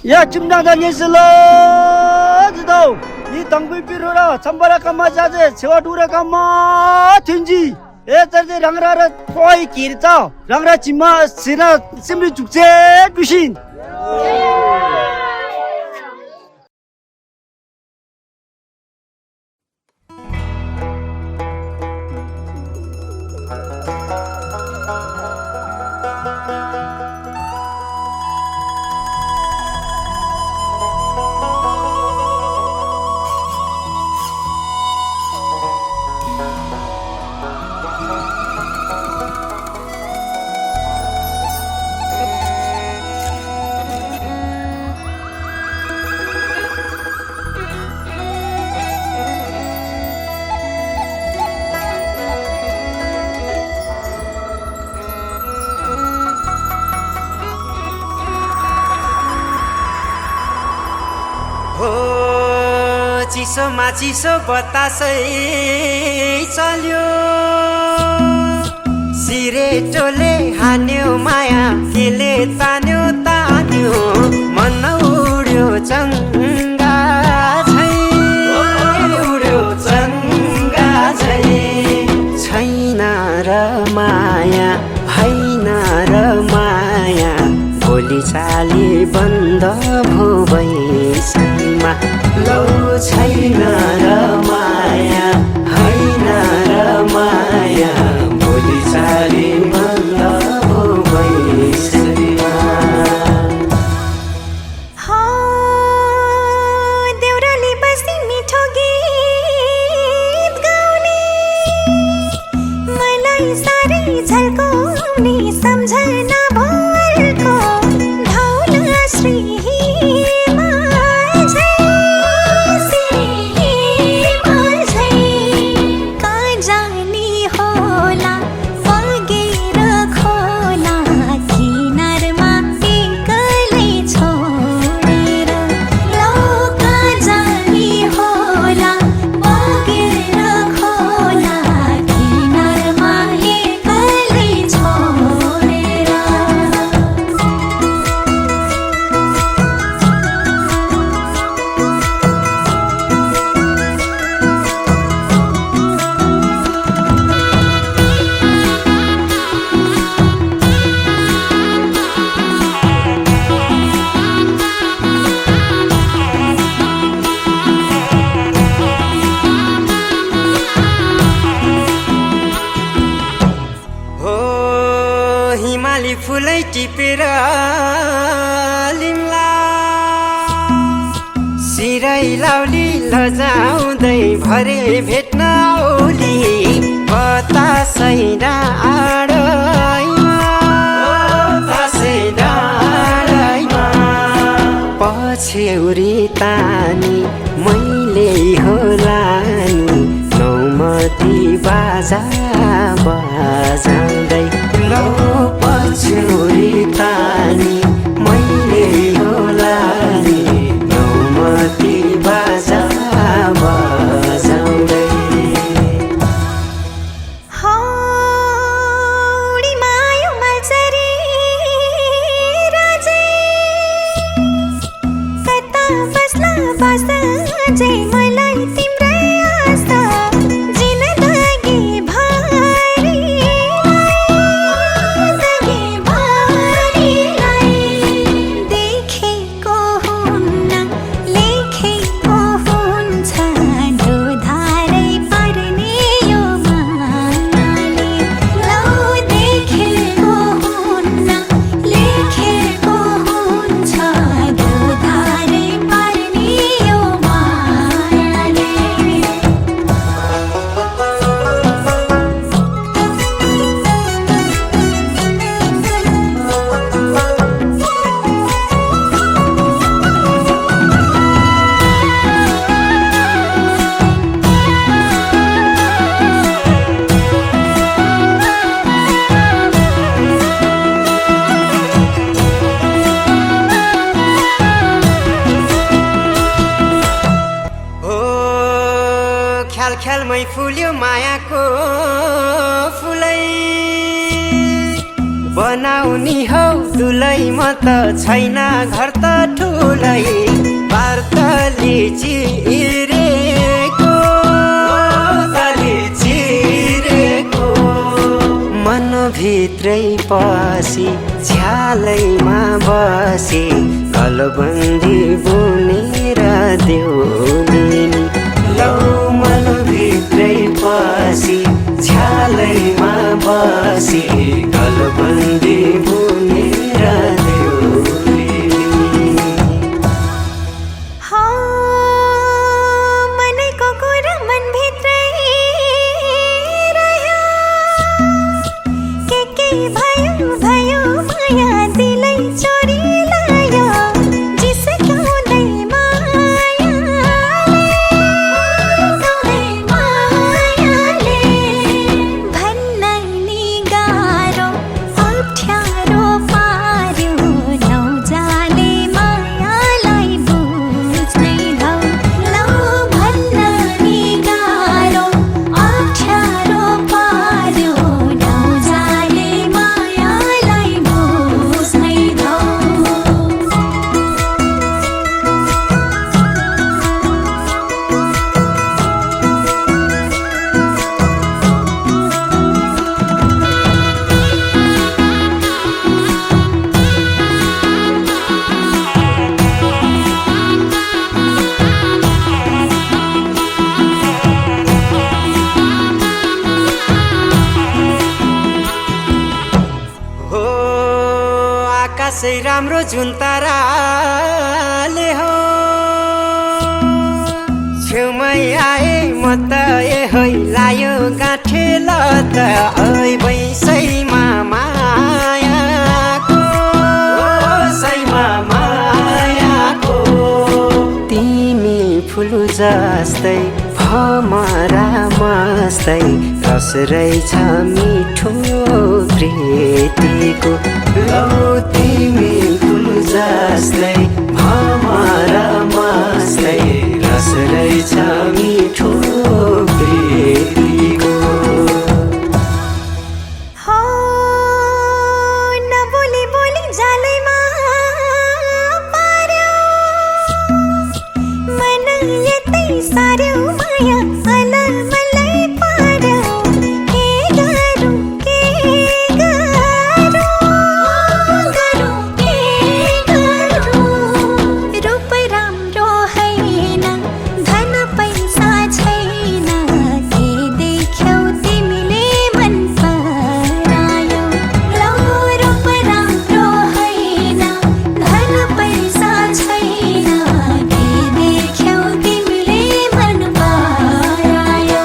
呀，今天的你是了，知道？你当兵比如了，参巴拉干嘛家子，切瓦杜拉干嘛天气？哎，这这让人破一给着，让人起码现在心里足节不行。चिसोमा चिसो बतासै चल्यो सिरेटोले हान्यो माया केले तान्यो तान्यो मन उड्यो चङ्गा झै उड्यो चङ्गा झै छैन र माया होइन र माया बोली चाली बन्द भो बैसमा लौ छैन र माया होइन र माया बोली चाली बन्द भो बैसमा देउराली बस्ती मिठो गीत गाउने मलाई साह्रै झल्काउने सम्झना भरको धौला श्री फुलै टिपेर लिम्ला सिरै लाउली लजाउँदै भरे भेट्न औली बतासै डाँडैमा पछ्यौरी तानी मैले होला नि नौमती बाजा बजाउँदै लौ पछ्यौरी तानी मैले होला नि नौमती बाजा बजाउँदै हौडी मायो मल्सरी राजे कता बस्ला बस्दा जे मलाई तिम्रै आस्था जिन्दगी देखेको हुन्न लेखेको हुन्छ ढोधारै पर्ने यो मायाले लौ देखेको हुन्न लेखेको हुन्छ ढोधारै पर्ने यो मायाले ख्यालमै फुल्यो मायाको फुलै बनाउनी हौ दुलै म त छैन घर त ठुलो फुलै वार्ताले चिरेको मनभित्रै पसी झ्यालैमा बसी गलबन्दी बुनेर देउनी लौ मनभित्रै पसी झ्यालैमा बसी गलबन्दी बुनेर देउनी मनैको कुरा मनभित्रै रह्यो के भयो भयो माया दिलै चोरी लायो जिस्काउँदै मायाले भन्न नि गाह्रो अप्ठ्यारो पार्यो नौजाने मायालाई बुझ्नै धौ लौ भन्न नि गाह्रो अप्ठ्यारो पार्यो नौजाने मायालाई बुझ्नै धौ हो आकाशै राम्रो जुन ताराले हो छेउमै आए म त ए है लायो गाँठे ल त ऐ बैसैमा मायाको तिमी फुल जस्तै भमरा मस्तै रस रहेछ मिठो प्रीतिको लौ तिमी फुल जस्तै भमरा मस्तै रस रहेछ मिठो प्रीतिको हो नबोली बोली जालैमा पार्यो मन यतै सार्यो माया अलमलै पार्यो के गरौँ रूप राम्रो हैन धन पैसा छैन के देख्यौ तिमीले मन परायो लौ रूप राम्रो हैन धन पैसा छैन के देख्यौ तिमीले मन परायो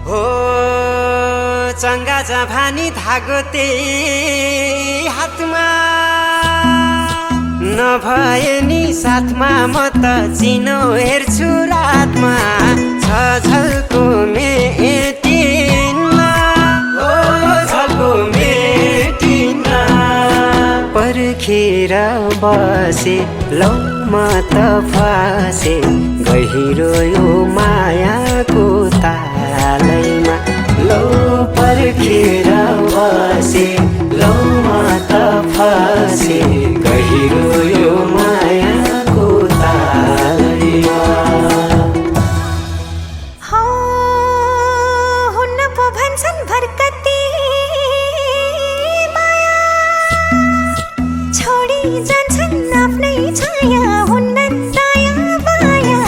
हो चङ्गा जभानी धागो त्यही हातमा नभए नि साथमा म त चिनो हेर्छु रातमा छ झल्को मेटिनमा ओ झल्को मेटिनमा पर्खेर बसे लौ म त फसे गहिरो यो मायाको तालैमा लौ पर्खेर बसे लौ म त फसे गहिरो यो मायाको तालैमा हो हुन्न पो भन्छन् भरकती माया छोडी जान्छन् आफ्नै छाया हुन्नन् दया माया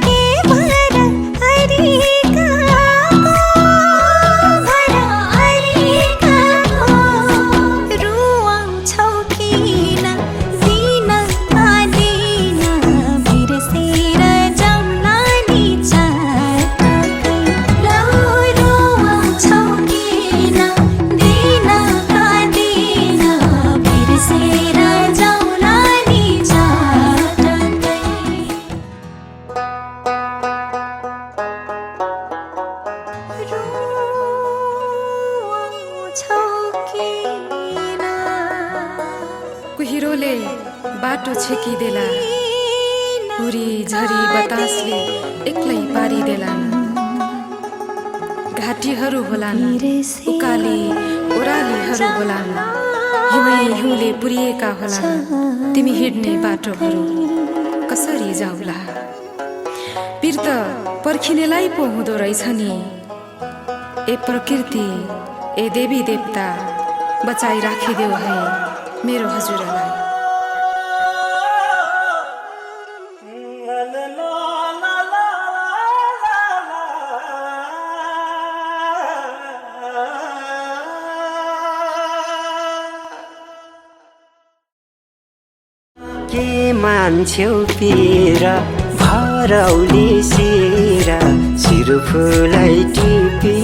के भर अरिकाको झरीले बाटो छेकिदेला, हुरी झरी बतासले एक्लै पारिदेलान्। घाटीहरू होलान्, उकाली ओह्रालीहरू होलान्, हिउँै हिउँले पुरिएका होलान्। तिमी हिँड्ने बाटोहरू कसरी जाउला? पीर त पर्खिनेलाई पो हुँदो रहेछ नि। ए प्रकृति, ए देवी देवता, बचाई राखिदेऊ है मेरो हजुरलाई। के मान्छौ पिर भरौली सिर, सिर फुलै टिपी